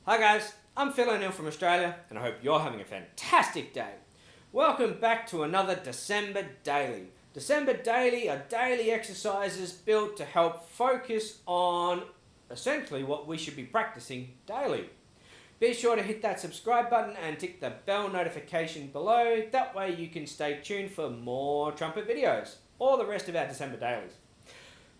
Hi guys, I'm Phill from Australia and I hope you're having a fantastic day. Welcome back to another December Daily. December Daily are daily exercises built to help focus on essentially what we should be practicing daily. Be sure to hit that subscribe button and tick the bell notification below. That way you can stay tuned for more trumpet videos or the rest of our December dailies.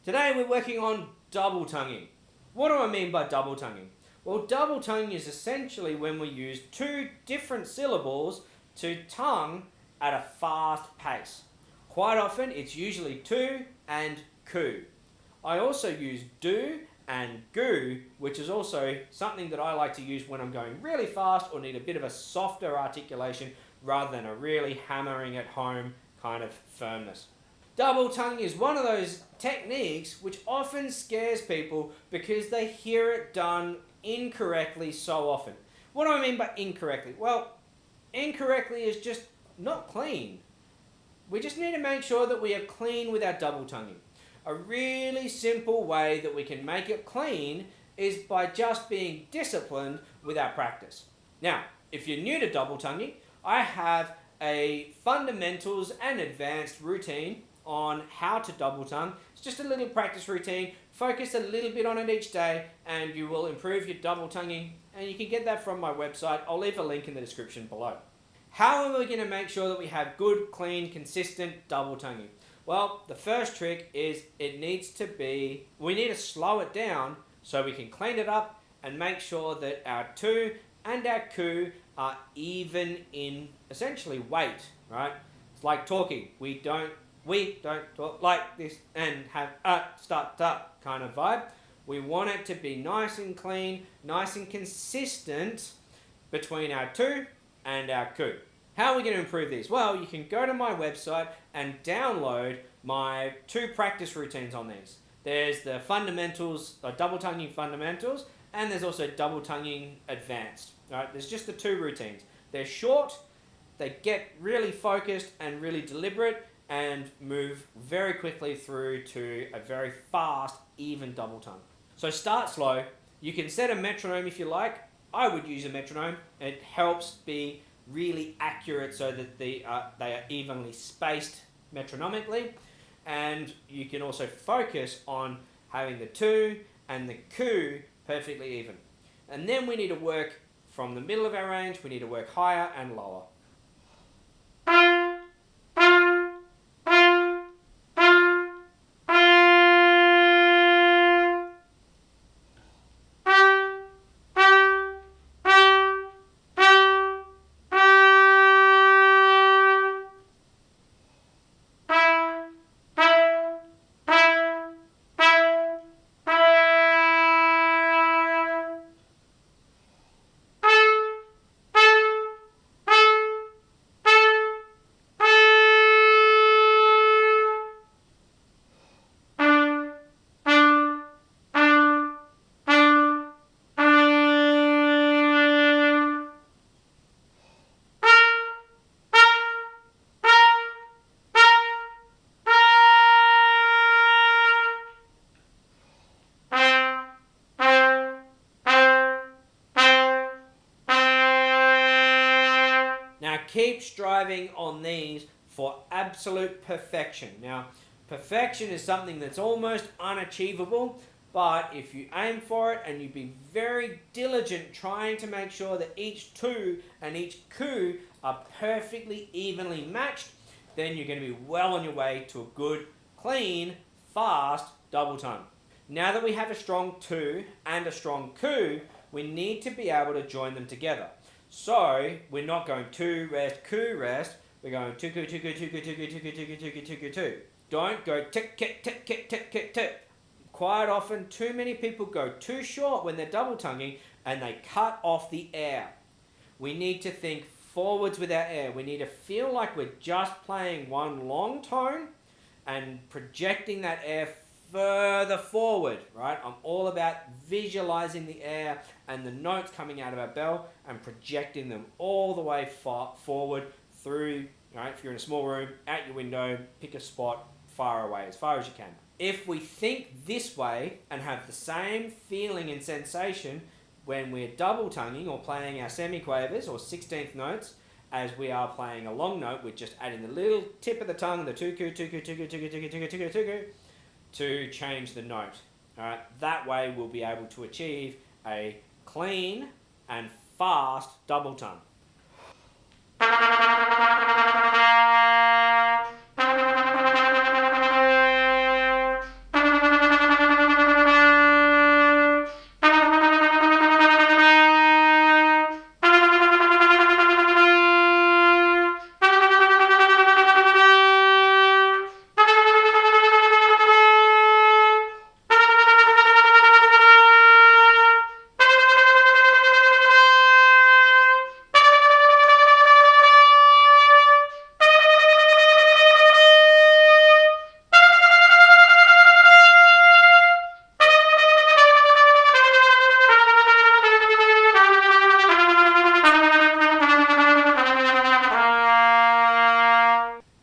Today we're working on double tonguing. What do I mean by double tonguing? Well, double tonguing is essentially when we use two different syllables to tongue at a fast pace. Quite often it's usually tu and ku. I also use do and gu, which is also something that I like to use when I'm going really fast or need a bit of a softer articulation rather than a really hammering at home kind of firmness. Double tongue is one of those techniques which often scares people because they hear it done incorrectly so often. What do I mean by incorrectly? Well, incorrectly is just not clean. We just need to make sure that we are clean with our double tonguing. A really simple way that we can make it clean is by just being disciplined with our practice. Now, if you're new to double tonguing, I have a fundamentals and advanced routine on how to double tongue. It's just a little practice routine. Focus a little bit on it each day and you will improve your double tonguing, and you can get that from my website. I'll leave a link in the description below. How are we going to make sure that we have good, clean, consistent double tonguing? Well, the first trick is we need to slow it down so we can clean it up and make sure that our tu and our ku are even in essentially weight, right? It's like talking. We don't talk like this and have a start up kind of vibe. We want it to be nice and clean, nice and consistent between our tu and our ku. How are we going to improve these? Well, you can go to my website and download my two practice routines on these. There's the fundamentals, double tonguing fundamentals, and there's also double tonguing advanced. Right? There's just the two routines. They're short, they get really focused and really deliberate, and move very quickly through to a very fast, even double tongue. So start slow. You can set a metronome if you like. I would use a metronome. It helps be really accurate so that they are evenly spaced metronomically. And you can also focus on having the tu and the ku perfectly even. And then we need to work from the middle of our range. We need to work higher and lower. Now keep striving on these for absolute perfection. Now, perfection is something that's almost unachievable, but if you aim for it and you be very diligent trying to make sure that each tu and each ku are perfectly evenly matched, then you're going to be well on your way to a good, clean, fast double tongue. Now that we have a strong tu and a strong ku, we need to be able to join them together. So we're not going tu, rest, ku, rest. We're going tu, ku, tu, ku, tu, ku, tu, ku, tu, ku, tu, ku, tu, ku, tu, ku, tu. Don't go tick, tick, tick, tick, tick, tick, tick. Quite often, too many people go too short when they're double tonguing and they cut off the air. We need to think forwards with our air. We need to feel like we're just playing one long tone and projecting that air further forward, right? I'm all about visualizing the air and the notes coming out of our bell and projecting them all the way forward through, right? If you're in a small room, out your window, pick a spot far away, as far as you can. If we think this way and have the same feeling and sensation, when we're double tonguing or playing our semiquavers or 16th notes, as we are playing a long note, we're just adding the little tip of the tongue, the tuku, tuku, tuku, tuku, tuku, tuku, tuku, tuku, to change the note. All right, that way we'll be able to achieve a clean and fast double tongue.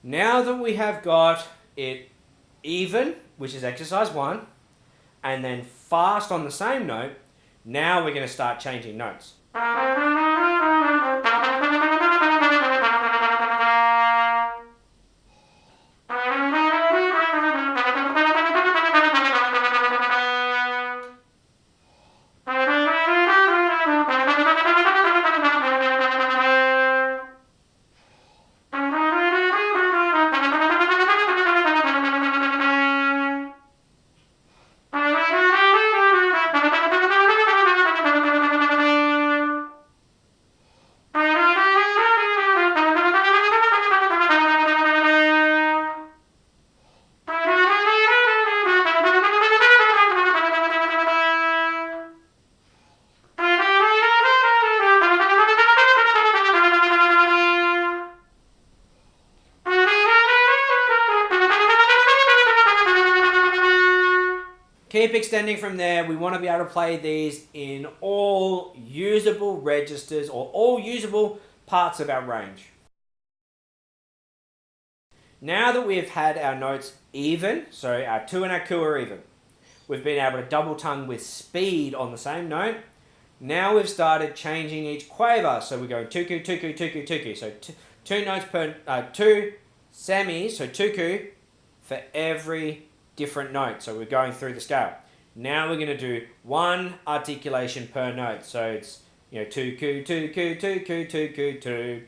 Now that we have got it even, which is exercise 1, and then fast on the same note, now we're going to start changing notes. Keep extending from there. We want to be able to play these in all usable registers or all usable parts of our range. Now that we've had our notes even, so our tu and our ku are even, we've been able to double tongue with speed on the same note. Now we've started changing each quaver. So we're going tuku, tuku, tuku, tuku. So two notes per, two semis, so tuku for every different note. So we're going through the scale. Now we're going to do one articulation per note. So it's, tuku, tuku, tuku, tuku, tu.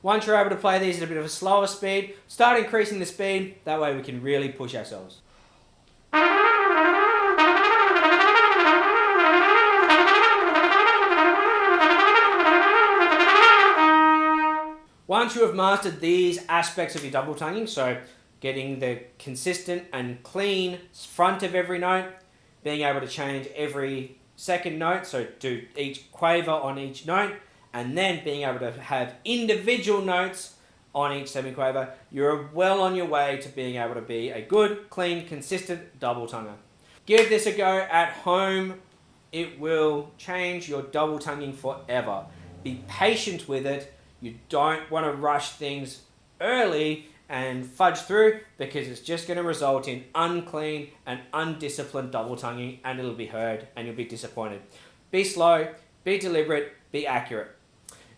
Once you're able to play these at a bit of a slower speed, start increasing the speed. That way we can really push ourselves. Once you have mastered these aspects of your double tonguing, so getting the consistent and clean front of every note, being able to change every second note, so do each quaver on each note, and then being able to have individual notes on each semiquaver, you're well on your way to being able to be a good, clean, consistent double tonguer. Give this a go at home. It will change your double tonguing forever. Be patient with it. You don't want to rush things early and fudge through, because it's just going to result in unclean and undisciplined double tonguing, and it'll be heard and you'll be disappointed. Be slow, be deliberate, be accurate.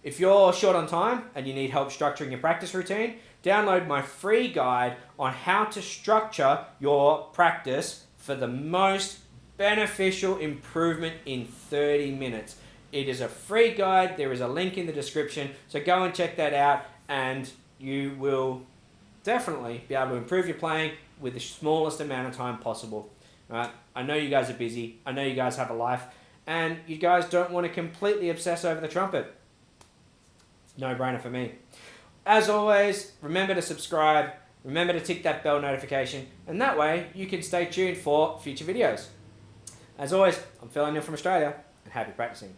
If you're short on time and you need help structuring your practice routine, download my free guide on how to structure your practice for the most beneficial improvement in 30 minutes. It is a free guide. There is a link in the description. So go and check that out and you will definitely be able to improve your playing with the smallest amount of time possible. Right? I know you guys are busy. I know you guys have a life. And you guys don't want to completely obsess over the trumpet. No brainer for me. As always, remember to subscribe. Remember to tick that bell notification. And that way you can stay tuned for future videos. As always, I'm Phill from Australia and happy practicing.